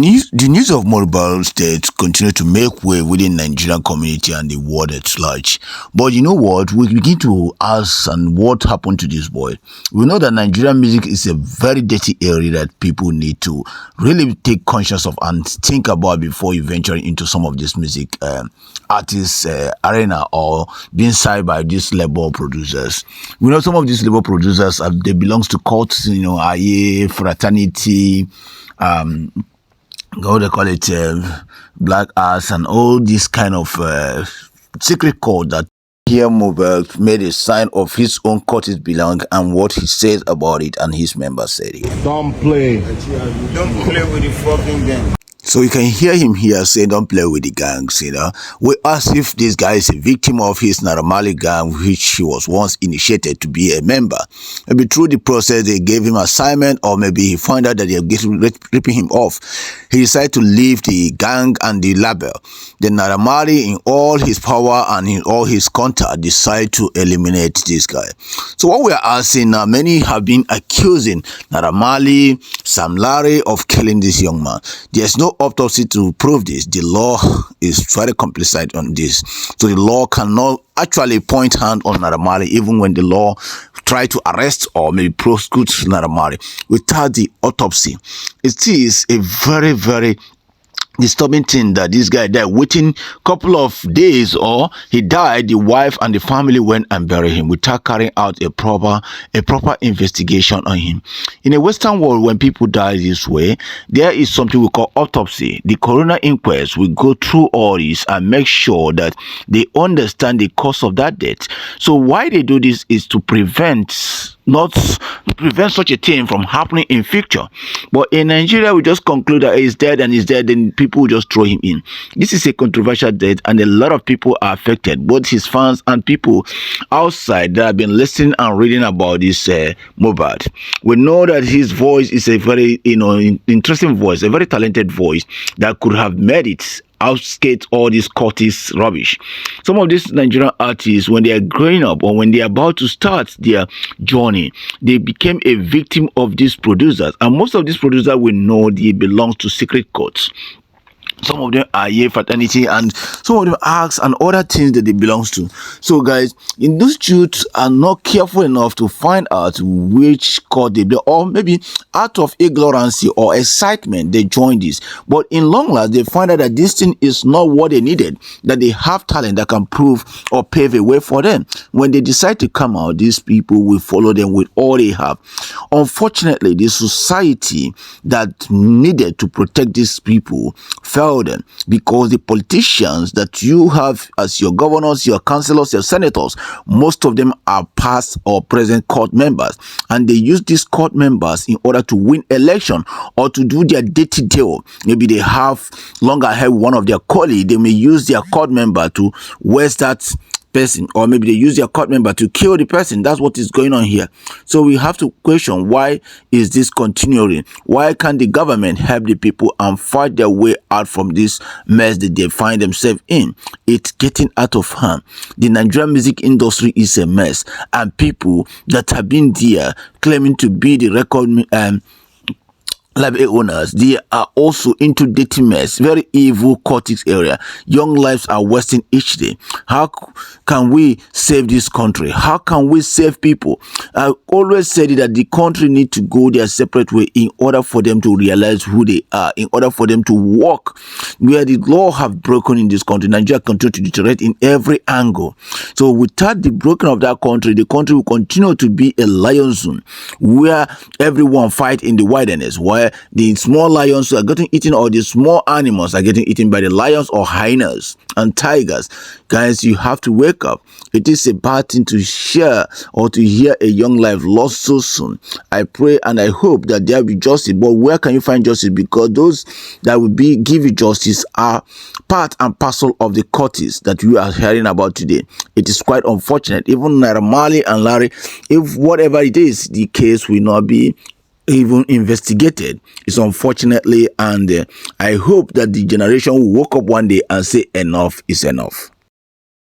The news of Mohbad State continue to make way within Nigerian community and the world at large. But you know what? We begin to ask, and what happened to this boy? We know that Nigerian music is a very dirty area that people need to really take conscious of and think about before you venture into some of this music artists arena or being signed by these label producers. We know some of these label producers they belongs to cults, Aye, fraternity, what they call it, black arts, and all this kind of secret code that here Mobile made a sign of his own cultist belong and what he says about it, and his members said here. Don't play with the fucking game. So you can hear him here say, don't play with the gangs, We ask if this guy is a victim of his Naira Marley gang, which he was once initiated to be a member. Maybe through the process, they gave him assignment, or maybe he found out that they are ripping him off. He decided to leave the gang and the label. Then Naira Marley, in all his power and in all his contact, decided to eliminate this guy. So what we are asking now, many have been accusing Naira Marley, Sam Larry of killing this young man. There's no autopsy to prove this. The law is very complicit on this, so the law cannot actually point hand on Naira Marley, even when the law try to arrest or maybe prosecute Naira Marley without the autopsy. It is a very, very disturbing thing that this guy died within couple of days, or he died, the wife and the family went and buried him without carrying out a proper investigation on him. In a Western world, when people die this way, there is something we call autopsy. The coroner inquest will go through all this and make sure that they understand the cause of that death. So why they do this is to prevent such a thing from happening in future. But in Nigeria, we just conclude that he's dead and he's dead, then people just throw him in. This is a controversial death, and a lot of people are affected, both his fans and people outside that have been listening and reading about this Mohbad. We know that his voice is a very interesting voice, a very talented voice that could have made it outskate all this cultist rubbish. Some of these Nigerian artists, when they are growing up or when they are about to start their journey, they became a victim of these producers, and most of these producers we know they belong to secret courts. Some of them are fraternity, and some of them acts and other things that they belongs to. So guys, in those youths are not careful enough to find out which court they belong, or maybe out of ignorance or excitement they join this. But in long run, they find out that this thing is not what they needed, that they have talent that can prove or pave a way for them. When they decide to come out, these people will follow them with all they have. Unfortunately, the society that needed to protect these people failed them, because the politicians that you have as your governors, your councillors, your senators, most of them are past or present court members, and they use these court members in order to win election or to do their dirty deal. Maybe they have longer ahead one of their colleagues, they may use their court member to waste that person, or maybe they use their court member to kill the person. That's what is going on here. So we have to question, why is this continuing? Why can't the government help the people and fight their way out from this mess that they find themselves in? It's getting out of hand. The Nigerian music industry is a mess, and people that have been there claiming to be the record label owners, they are also into dating mess, very evil cultic area. Young lives are wasting each day. How can we save this country? How can we save people? I always said that the country need to go their separate way in order for them to realize who they are, in order for them to walk where the law have broken in this country. Nigeria continue to deteriorate in every angle. So without the broken of that country, the country will continue to be a lion zone where everyone fight in the wilderness, where the small lions are getting eaten, or the small animals are getting eaten by the lions or hyenas and tigers. Guys, you have to wake up. It is a bad thing to share or to hear a young life lost so soon. I pray and I hope that there will be justice. But where can you find justice? Because those that will give you justice are part and parcel of the cultists that we are hearing about today. It is quite unfortunate. Even Naira Marley and Larry, if whatever it is, the case will not be even investigated. It's unfortunately, and I hope that the generation will wake up one day and say enough is enough.